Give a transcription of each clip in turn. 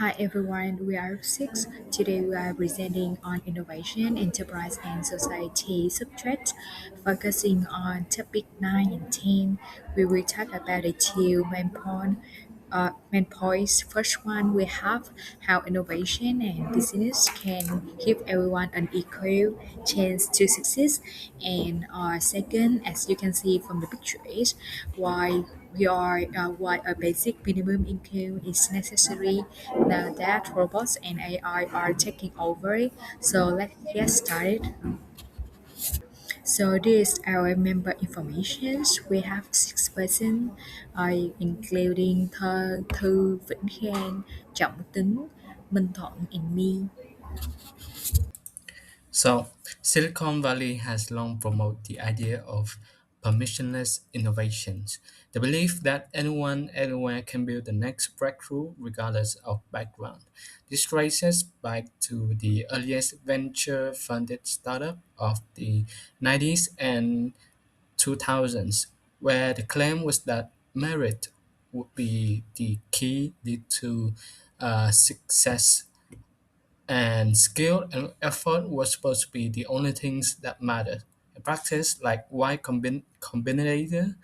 Hi everyone, we are six. Today we are presenting on innovation, enterprise, and society subject, focusing on topic 9 and 10. We will talk about the two main points. First one, we have how innovation and business can give everyone an equal chance to succeed. And second, as you can see from the pictures, why a basic minimum income is necessary now that robots and AI are taking over. So let's get started. So this is our member informations. We have 6 person, including Thư Vĩnh Khang, Trọng Tính, Minh Thuận, and me. So, Silicon Valley has long promoted the idea of permissionless innovations, the belief that anyone, anywhere can build the next breakthrough regardless of background. This traces back to the earliest venture funded startup of the 90s and 2000s, where the claim was that merit would be the key lead to success and skill and effort was supposed to be the only things that mattered. In practice, like Combinator,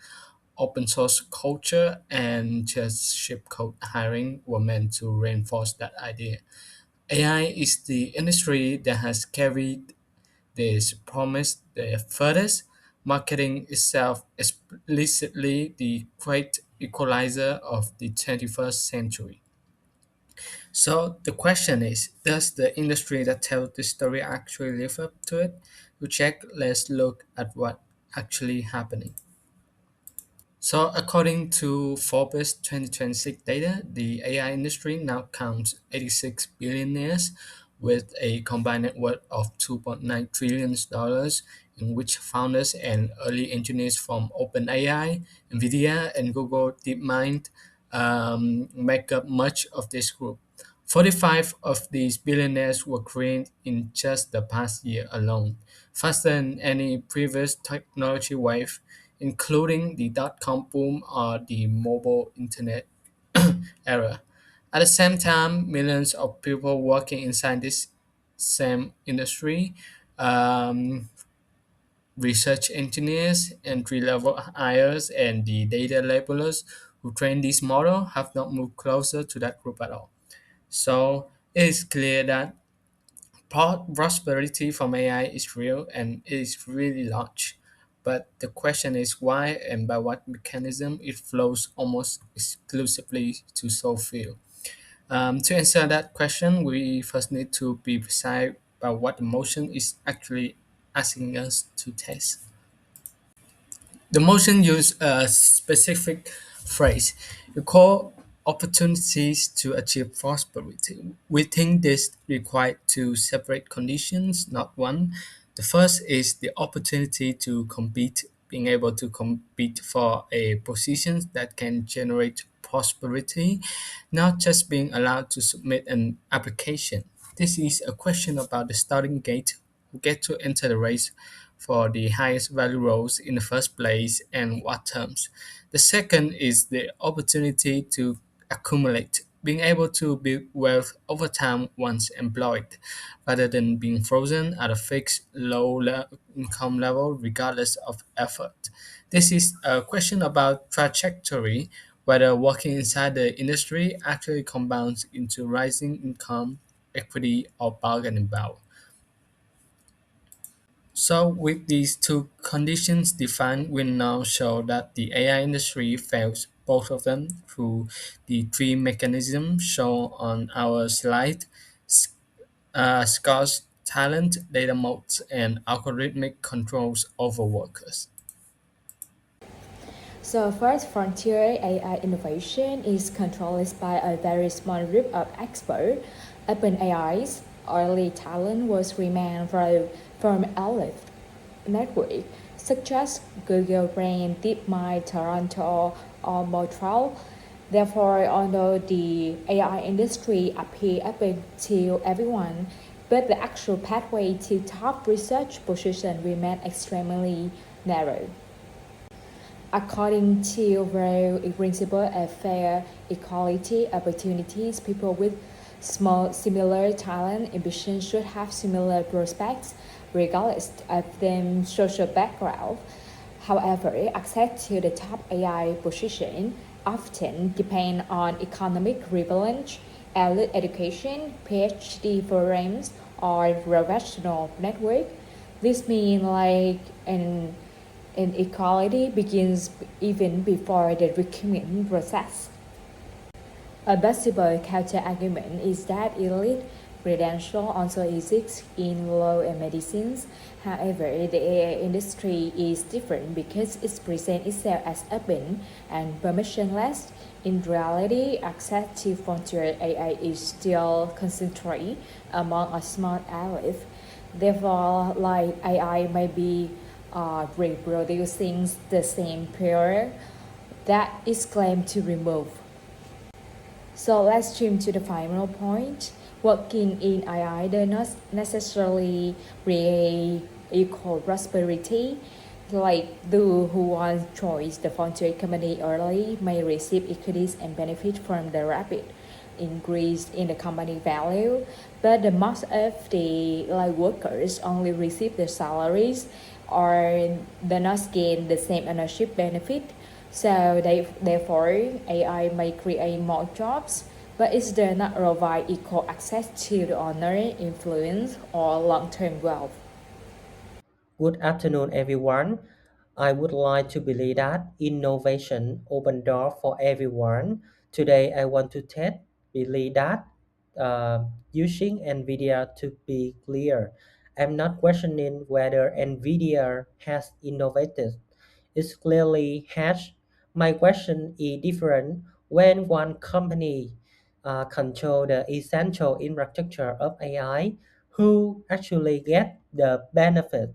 open source culture, and just ship code hiring were meant to reinforce that idea. AI is the industry that has carried this promise the furthest, marketing itself explicitly the great equalizer of the 21st century. So the question is, does the industry that tells the story actually live up to it? To check, let's look at what actually happening. So according to Forbes 2026 data, the AI industry now counts 86 billionaires with a combined net worth of $2.9 trillion, in which founders and early engineers from OpenAI, Nvidia, and Google DeepMind make up much of this group. 45 of these billionaires were created in just the past year alone, faster than any previous technology wave, including the dot-com boom or the mobile internet era. At the same time, millions of people working inside this same industry, um, research engineers, entry-level hires, and the data labelers who train this model have not moved closer to that group at all. So it is clear that prosperity from AI is real and it is really large. But the question is why and by what mechanism it flows almost exclusively to so few. To answer that question, we first need to be precise about what the motion is actually asking us to test. The motion uses a specific phrase. You call opportunities to achieve prosperity. We think this requires two separate conditions, not one. The first is the opportunity to compete, being able to compete for a position that can generate prosperity, not just being allowed to submit an application. This is a question about the starting gate who get to enter the race for the highest value roles in the first place and what terms. The second is the opportunity to accumulate, being able to build wealth over time once employed, rather than being frozen at a fixed income level regardless of effort. This is a question about trajectory, whether working inside the industry actually compounds into rising income, equity, or bargaining power. So with these two conditions defined, we now show that the AI industry fails both of them through the three mechanisms shown on our slide: scarce talent, data moats, and algorithmic controls over workers. So first frontier AI innovation is controlled by a very small group of experts. OpenAI's early talent was remained from elite network, such as Google Brain, DeepMind, Toronto, or Montreal. Therefore, although the AI industry appears open to everyone, but the actual pathway to top research position remains extremely narrow. According to the principle of fair equality opportunities, people with Small similar talent ambitions should have similar prospects regardless of their social background. However, access to the top AI position often depend on economic privilege, elite education, PhD programs, or professional network. This means like an equality begins even before the recruitment process. A possible counter-argument is that elite credential also exists in law and medicines. However, the AI industry is different because it presents itself as open and permissionless. In reality, access to frontier AI is still concentrated among a small elite. Therefore, like AI may be reproducing the same power that is claimed to remove. So let's jump to the final point. Working in AI does not necessarily create equal prosperity. Like those who want choice the frontier company early may receive equities and benefit from the rapid increase in the company value, but the most of the like workers only receive their salaries or do not gain the same ownership benefit. So therefore, AI may create more jobs, but it does not provide equal access to the honor, influence, or long-term wealth. Good afternoon, everyone. I would like to believe that innovation open door for everyone. Today, I want to believe that using Nvidia to be clear. I'm not questioning whether Nvidia has innovated. It clearly has. My question is different. When one company control the essential infrastructure of AI, who actually get the benefit?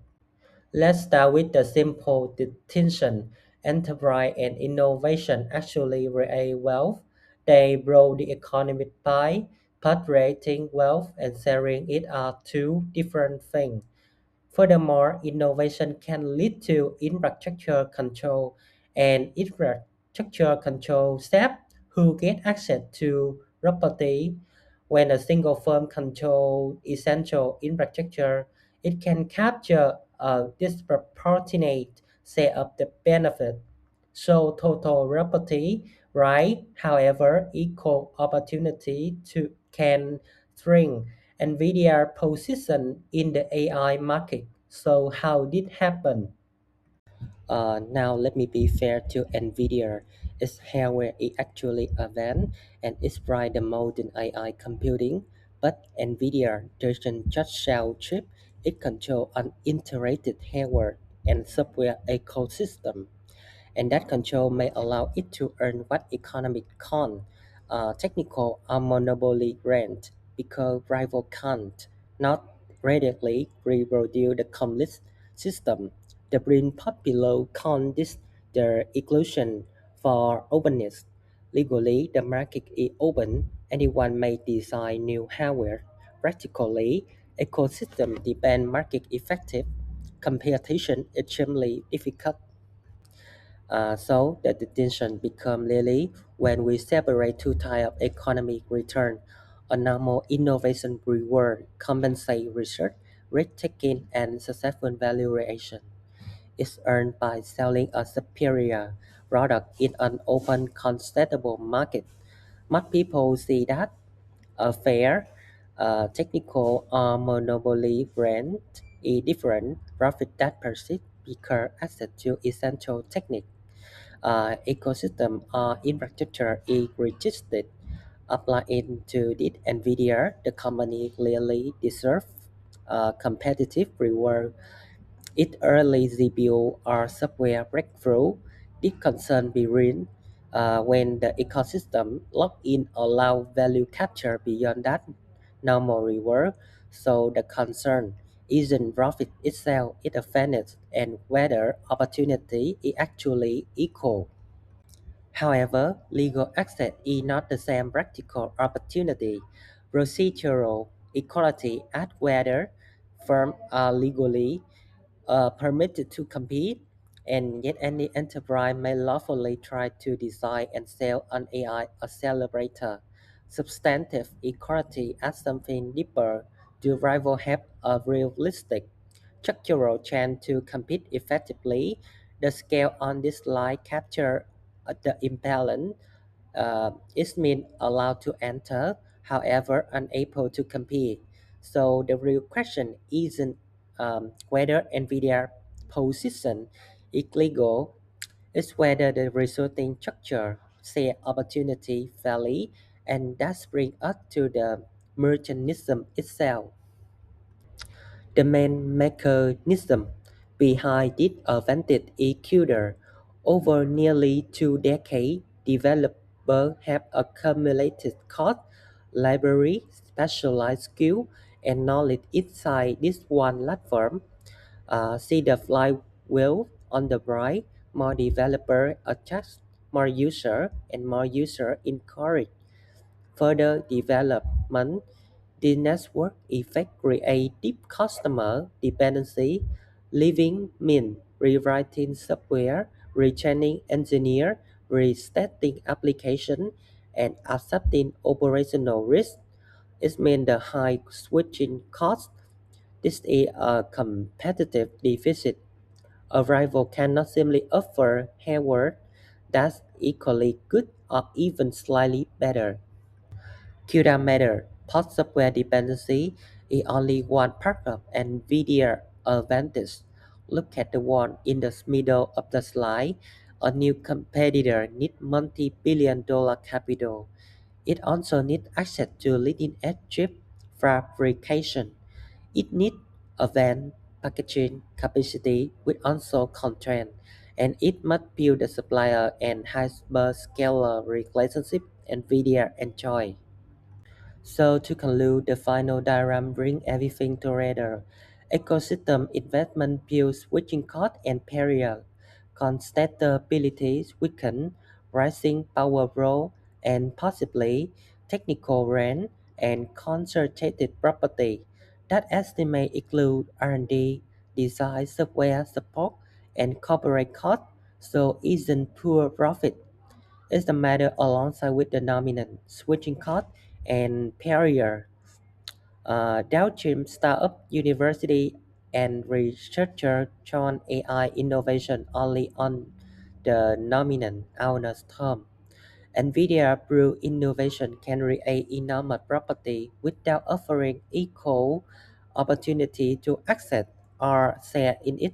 Let's start with the simple distinction. Enterprise and innovation actually create wealth. They grow the economic pie, but creating wealth and sharing it are two different things. Furthermore, innovation can lead to infrastructure control, and infrastructure control staff who get access to property. When a single firm controls essential infrastructure, it can capture a disproportionate share of the benefit. So total property right, however, equal opportunity to can shrink. Nvidia position in the AI market. So how did happen? Now let me be fair to Nvidia. Its hardware is actually advanced and it's bright the modern AI computing. But Nvidia doesn't just sell chip; it controls an integrated hardware and software ecosystem, and that control may allow it to earn what economic con technical or monopoly rent because rival can't not readily reproduce the complete system. The green part below calls this the exclusion for openness. Legally, the market is open. Anyone may design new hardware. Practically, ecosystem depend market effective. Competition is extremely difficult, so the distinction become really when we separate two types of economic return. A normal innovation reward compensate research, risk-taking, and successful value creation. Is earned by selling a superior product in an open, contestable market. Most people see that a fair, technical, or monopoly brand is different. Profit that persists because access to essential technique ecosystem or infrastructure is registered. Applying to this NVIDIA, the company clearly deserves competitive reward. Its early GPU or software breakthrough did concern begin when the ecosystem lock-in allow value capture beyond that normal reward. So the concern isn't profit itself, it's a fairness and whether opportunity is actually equal. However, legal access is not the same practical opportunity. Procedural equality asks whether firms are legally permitted to compete, and yet any enterprise may lawfully try to design and sell an AI accelerator. substantive equality as something deeper, do rivals have a realistic structural chance to compete effectively? The scale on this slide capture the imbalance is mean allowed to enter, however unable to compete. So the real question isn't whether Nvidia position is legal, it's whether the resulting structure, say opportunity value, and that brings us to the mechanism itself. The main mechanism behind this advantage is CUDA. Over nearly 2 decades, developers have accumulated code, library, specialized skill, and knowledge inside this one platform. See the flywheel on the right. More developer attract more user, and more user encourage further development. The network effect creates deep customer dependency, leaving mean rewriting software, retraining engineer, restating application, and accepting operational risk. It means the high switching cost. This is a competitive deficit. A rival cannot simply offer hardware that's equally good or even slightly better. CUDA matter. Post-software dependency is only one part of Nvidia advantage. Look at the one in the middle of the slide. A new competitor needs multi-billion dollar capital. It also needs access to leading-edge chip fabrication. It needs advanced packaging capacity with also constraint, and it must build the supplier and hyperscaler relationship Nvidia enjoy. So to conclude, the final diagram brings everything together. Ecosystem investment builds switching cost and barrier. Contestability weaken, rising power role, and possibly technical rent and concentrated property. That estimate include R&D, design, software support, and corporate cost, so isn't poor profit is the matter alongside with the dominant switching cost and barrier. Downstream startup, university, and researcher join AI innovation only on the nominal owner's term. Nvidia brew innovation can create enormous property without offering equal opportunity to access or share in it.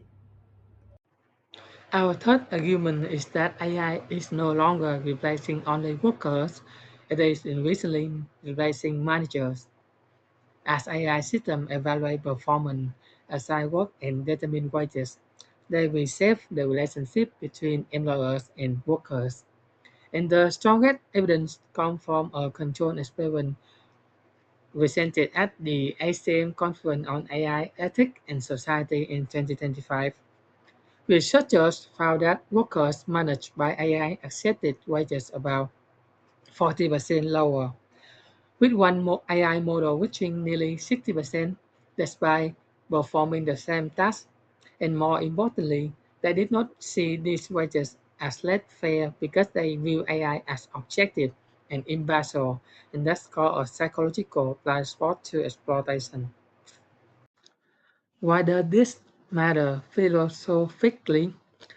Our third argument is that AI is no longer replacing only workers, it is increasingly replacing managers. As AI systems evaluate performance, assign work, and determine wages, they reshape the relationship between employers and workers. And the strongest evidence comes from a controlled experiment presented at the ASEAN Conference on AI Ethics and Society in 2025. Researchers found that workers managed by AI accepted wages about 40% lower, with one AI model reaching nearly 60% despite performing the same task. And more importantly, they did not see these wages as less fair because they view AI as objective and impartial, and that's called a psychological blind spot to exploitation. Why does this matter philosophically?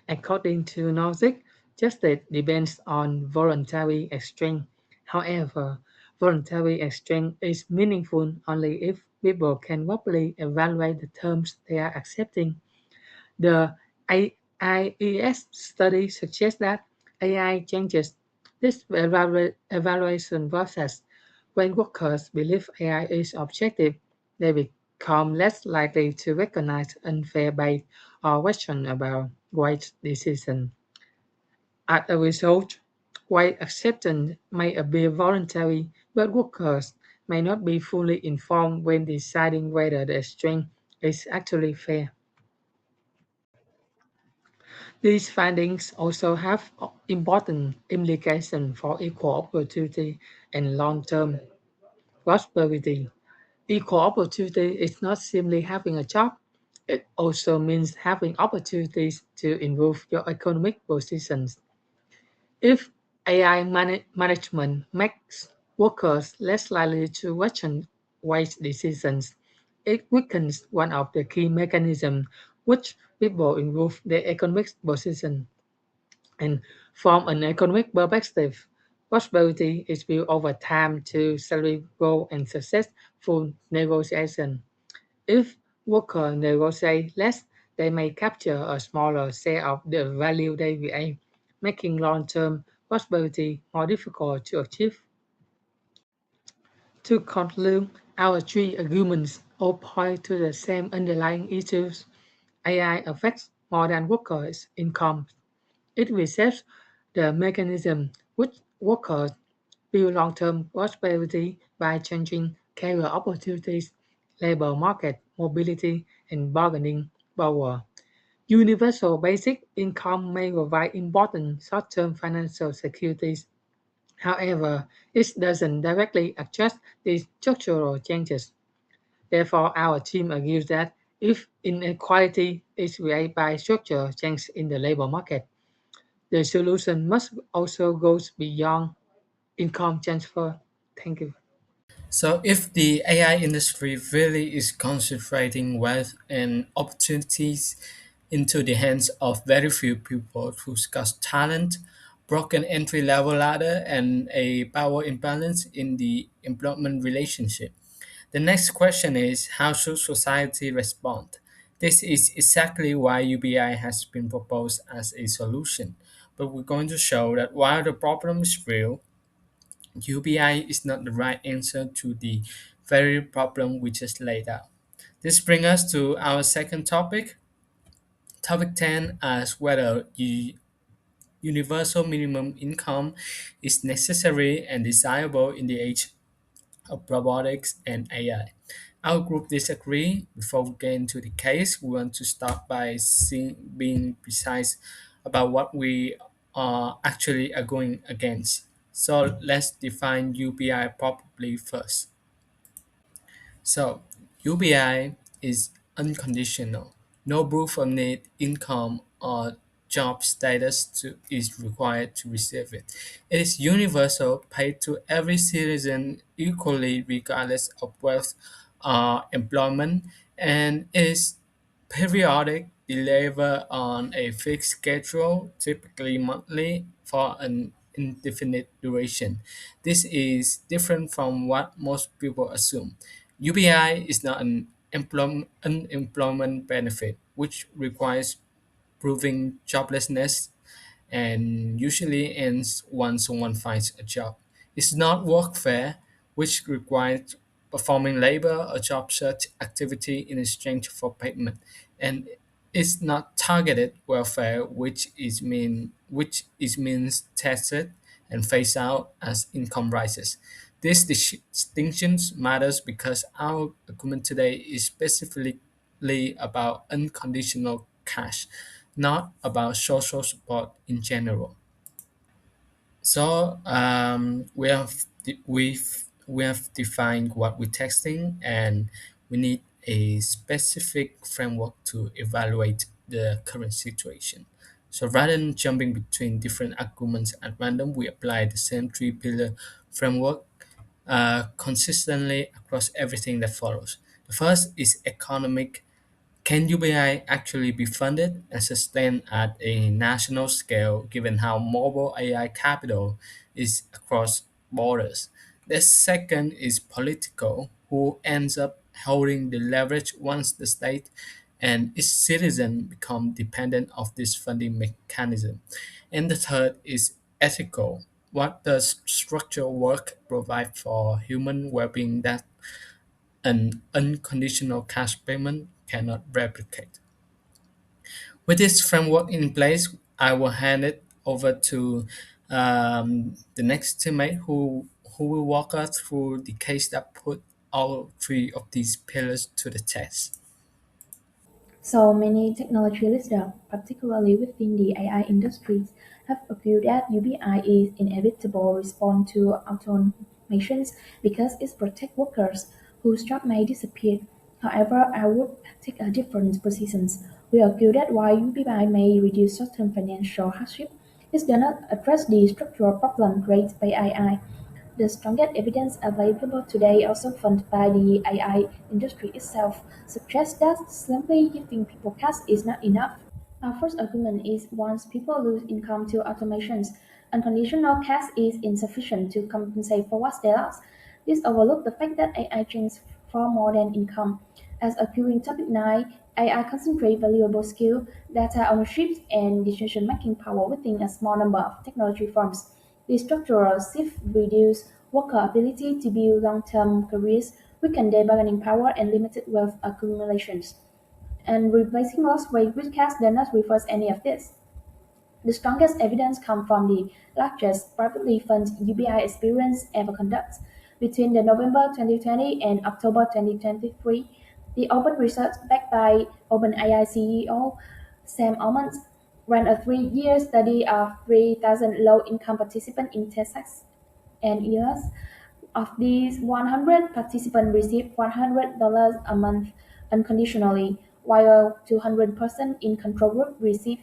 According to Nozick, justice depends on voluntary exchange. However, voluntary exchange is meaningful only if people can properly evaluate the terms they are accepting. The IES study suggests that AI changes this evaluation process. When workers believe AI is objective, they become less likely to recognize unfair bias or question about wage decisions. As a result, while acceptance may appear voluntary, but workers may not be fully informed when deciding whether the exchange is actually fair. These findings also have important implications for equal opportunity and long-term prosperity. Equal opportunity is not simply having a job, it also means having opportunities to improve your economic positions. If AI management makes workers less likely to question wage decisions. It weakens one of the key mechanisms which people improve their economic position. And from an economic perspective, prosperity is built over time to salary growth and successful negotiation. If workers negotiate less, they may capture a smaller share of the value they create, making long-term prosperity more difficult to achieve. To conclude, our three arguments all point to the same underlying issues. AI affects more than workers' income. It reshapes the mechanism which workers build long-term prosperity by changing career opportunities, labor market mobility, and bargaining power. Universal basic income may provide important short-term financial securities. However, it doesn't directly address these structural changes. Therefore, our team argues that if inequality is created by structural change in the labor market, the solution must also go beyond income transfer. Thank you. So, if the AI industry really is concentrating wealth and opportunities into the hands of very few people who scarce talent, broken entry level ladder, and a power imbalance in the employment relationship, the next question is, how should society respond? This is exactly why UBI has been proposed as a solution. But we're going to show that while the problem is real, UBI is not the right answer to the very problem we just laid out. This brings us to our second topic. Topic 10 asks whether universal minimum income is necessary and desirable in the age of robotics and AI. Our group disagree. Before we get into the case, we want to start by being precise about what we are going against. So let's define UBI properly first. So, UBI is unconditional. No proof of need, income, or job status is required to receive it. It is universal, paid to every citizen equally regardless of wealth or employment, and is periodic, delivered on a fixed schedule, typically monthly, for an indefinite duration. This is different from what most people assume. UBI is not an unemployment benefit, which requires proving joblessness and usually ends once someone finds a job. It's not workfare, which requires performing labor or job search activity in exchange for payment, and it's not targeted welfare, which is means tested and phased out as income rises. This distinctions matters because our argument today is specifically about unconditional cash, not about social support in general. So we have defined what we're testing, and we need a specific framework to evaluate the current situation. So rather than jumping between different arguments at random, we apply the same three-pillar framework consistently across everything that follows. The first is economic. Can UBI actually be funded and sustained at a national scale given how mobile AI capital is across borders? The second is political. Who ends up holding the leverage once the state and its citizens become dependent of this funding mechanism? And the third is ethical. What does structural work provide for human well-being that an unconditional cash payment cannot replicate? With this framework in place, I will hand it over to the next teammate who will walk us through the case that put all three of these pillars to the test. So many technology leaders, particularly within the AI industries, have argued that UBI is inevitable response to automations because it protects workers whose job may disappear. However, I would take a different position. We argue that while UBI may reduce short-term financial hardship, it does not address the structural problem created by AI. The strongest evidence available today, also funded by the AI industry itself, suggests that simply giving people cash is not enough. Our first argument is once people lose income to automations, unconditional cash is insufficient to compensate for what they lost. This overlooks the fact that AI generates far more than income. As occurring topic 9, AI concentrates valuable skill, data ownership, and decision-making power within a small number of technology firms. The structural shift reduces worker ability to build long-term careers, weaken their bargaining power, and limited wealth accumulations. And replacing lost weight with cash does not reverse any of this. The strongest evidence comes from the largest privately funded UBI experience ever conducted. Between the November 2020 and October 2023, the open research backed by OpenAI CEO Sam Altman ran a 3-year study of 3,000 low-income participants in Texas and years. Of these, 100 participants received $100 a month unconditionally, while 200% in control group received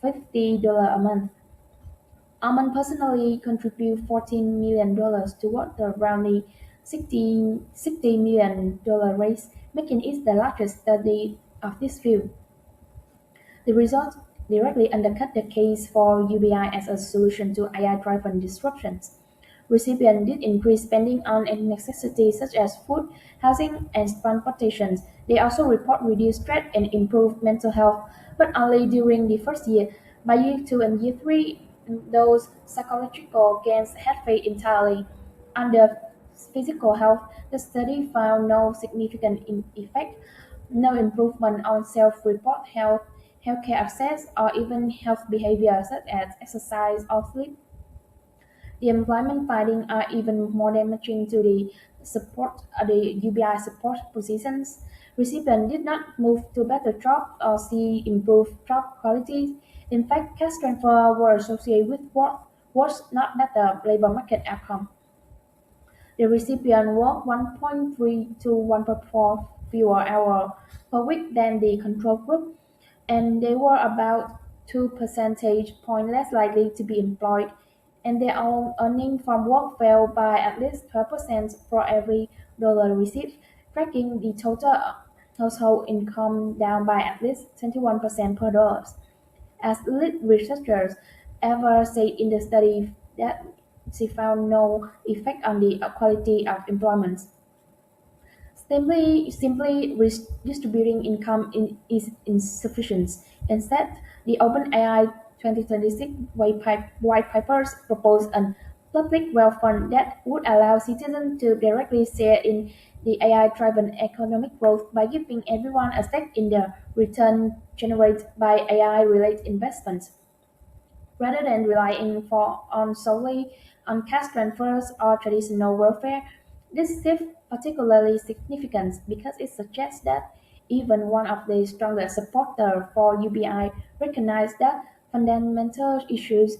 $50 a month. Almond personally contributed $14 million toward the roughly $60 million raise, making it the largest study of this field. The results directly undercut the case for UBI as a solution to AI-driven disruptions. Recipients did increase spending on necessities such as food, housing, and transportation. They also report reduced stress and improved mental health, but only during the first year. By year 2 and year 3, those psychological gains had faded entirely. Under physical health, the study found no significant effect, no improvement on self-report healthcare access, or even health behavior such as exercise or sleep. The employment findings are even more damaging to the UBI support positions. Recipients did not move to better jobs or see improved job quality. In fact, cash transfer were associated with worse, not better labor market outcome. The recipient worked 1.3 to 1.4 fewer hours per week than the control group, and they were about 2 percentage points less likely to be employed, and their own earnings from work fell by at least 12% for every dollar received, dragging the total household income down by at least 21% per dollar. As lead researchers ever said in the study that she found no effect on the quality of employment. Simply redistributing income is insufficient. Instead, the OpenAI 2026 white papers propose a public wealth fund that would allow citizens to directly share in the AI-driven economic growth by giving everyone a stake in the return generated by AI-related investments. Rather than relying on solely on cash transfers or traditional welfare, this shift particularly significant because it suggests that even one of the strongest supporters for UBI recognize that fundamental issues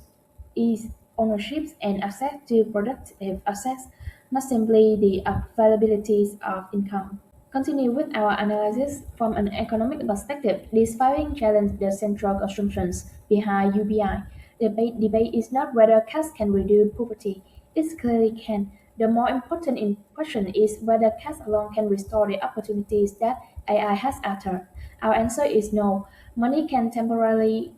is ownership and access to productive assets, not simply the availability of income. Continue with our analysis from an economic perspective. This finding challenges the central assumptions behind UBI. The debate is not whether cash can reduce poverty. It clearly can. The more important question is whether cash alone can restore the opportunities that AI has altered. Our answer is no. Money can temporarily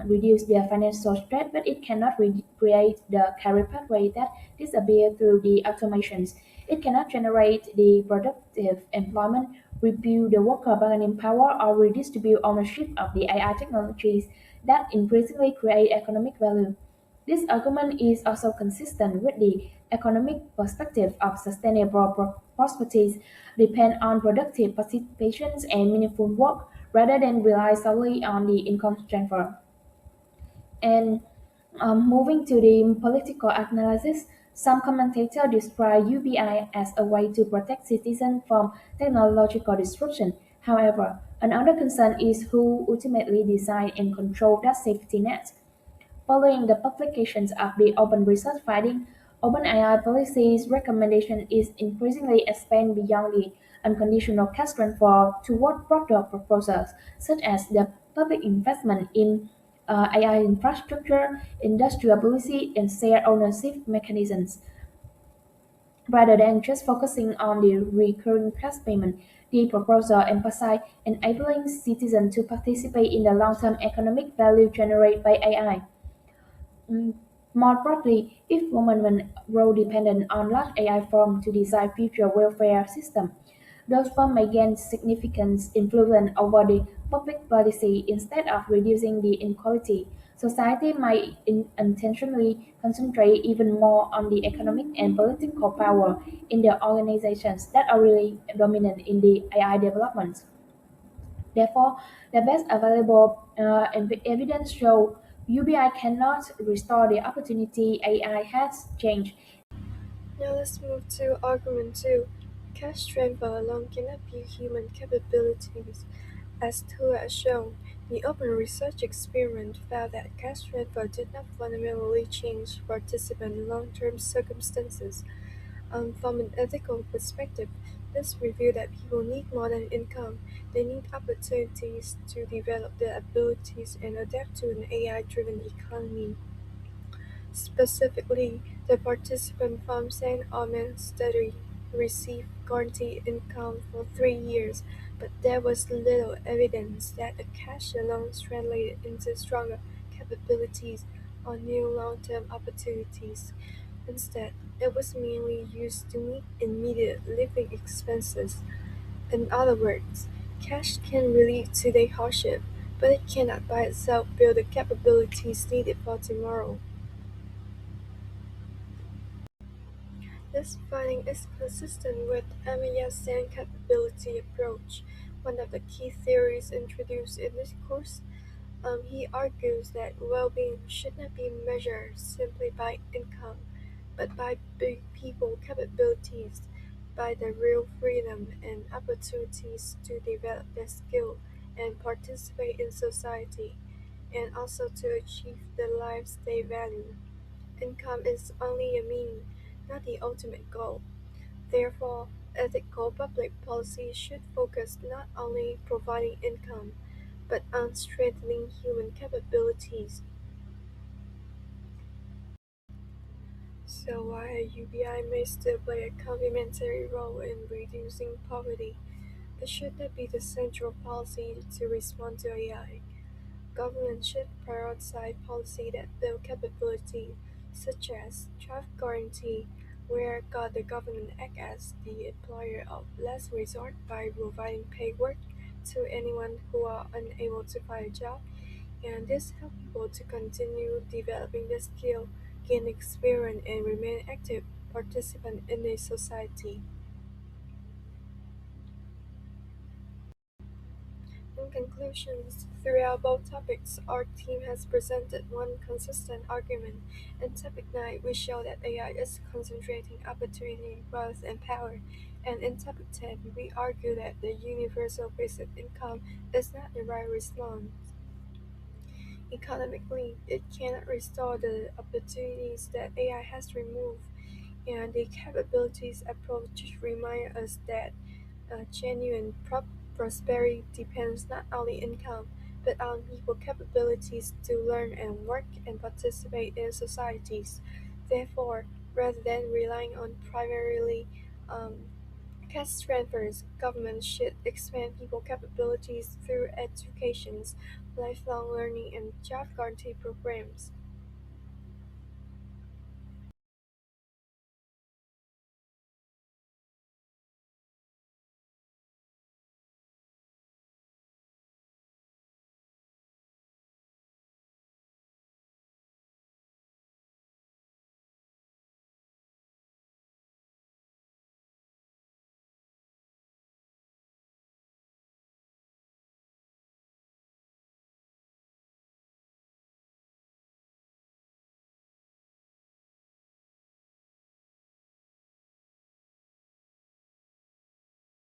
reduce their financial stress, but it cannot recreate the career pathway that disappear through the automations. It cannot generate the productive employment, rebuild the worker bargaining power, or redistribute ownership of the AI technologies that increasingly create economic value. This argument is also consistent with the economic perspective of sustainable prosperity depend on productive participation and meaningful work rather than rely solely on the income transfer. And moving to the political analysis, some commentators describe UBI as a way to protect citizens from technological disruption. However, another concern is who ultimately design and control that safety net. Following the publications of the open research finding, OpenAI policy's recommendation is increasingly expand beyond the unconditional cash transfer toward broader proposals, such as the public investment in AI infrastructure, industrial policy, and shared ownership mechanisms. Rather than just focusing on the recurring cash payment, the proposal emphasized enabling citizens to participate in the long-term economic value generated by AI. Mm, More broadly, if government grow dependent on large AI firms to design future welfare systems, those firms may gain significant influence over the public policy instead of reducing the inequality. Society might unintentionally concentrate even more on the economic and political power in the organizations that are really dominant in the AI development. Therefore, the best available evidence show UBI cannot restore the opportunity AI has changed. Now let's move to argument 2. Cash transfer alone cannot be human capabilities. As 2 has shown, the open research experiment found that cash transfer did not fundamentally change participant long-term circumstances. From an ethical perspective, this revealed that people need more than income. They need opportunities to develop their abilities and adapt to an AI-driven economy. Specifically, the participant from St. Armand study received guaranteed income for 3 years, but there was little evidence that the cash alone translated into stronger capabilities or new long-term opportunities. Instead, it was mainly used to meet immediate living expenses. In other words, cash can relieve today's hardship, but it cannot by itself build the capabilities needed for tomorrow. This finding is consistent with Amiya's capability approach, one of the key theories introduced in this course. He argues that well-being should not be measured simply by income, but by people capabilities, by the real freedom and opportunities to develop their skill and participate in society, and also to achieve the lives they value. Income is only a mean, not the ultimate goal. Therefore, ethical public policy should focus not only providing income, but on strengthening human capabilities. So while UBI may still play a complementary role in reducing poverty, it should not be the central policy to respond to AI. Government should prioritize policy that build capability, such as job guarantee, where the government acts as the employer of last resort by providing paid work to anyone who are unable to find a job, and this helps people to continue developing their skill, gain experience, and remain active participant in a society. In conclusions, throughout both topics, our team has presented one consistent argument. In topic 9, we show that AI is concentrating opportunity, growth, and power. And in topic 10, we argue that the universal basic income is not the right response. Economically, it cannot restore the opportunities that AI has removed, and the capabilities approach remind us that genuine prosperity depends not only income, but on people's capabilities to learn and work and participate in societies. Therefore, rather than relying on primarily um, cash transfers, governments should expand people capabilities through educations, lifelong learning, and job guarantee programs.